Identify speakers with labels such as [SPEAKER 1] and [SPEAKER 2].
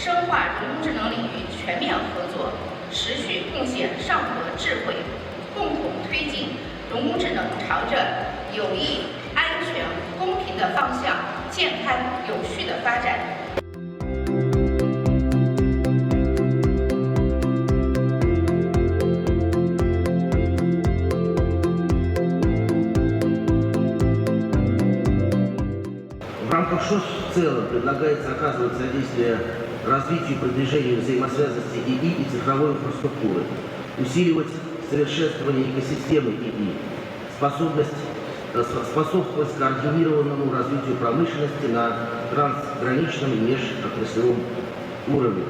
[SPEAKER 1] 深化人工智能领域全面合作，持续贡献上合智慧，共同推进人工智能朝着有益、安全、公平的方向健康有序的发展。
[SPEAKER 2] В рамках ШОС в целом предлагается оказывать содействие развитию и продвижению взаимосвязанности ИИ и цифровой инфраструктуры, усиливать совершенствование экосистемы ИИ, способствовать координированному развитию промышленности на трансграничном и межотраслевом уровне.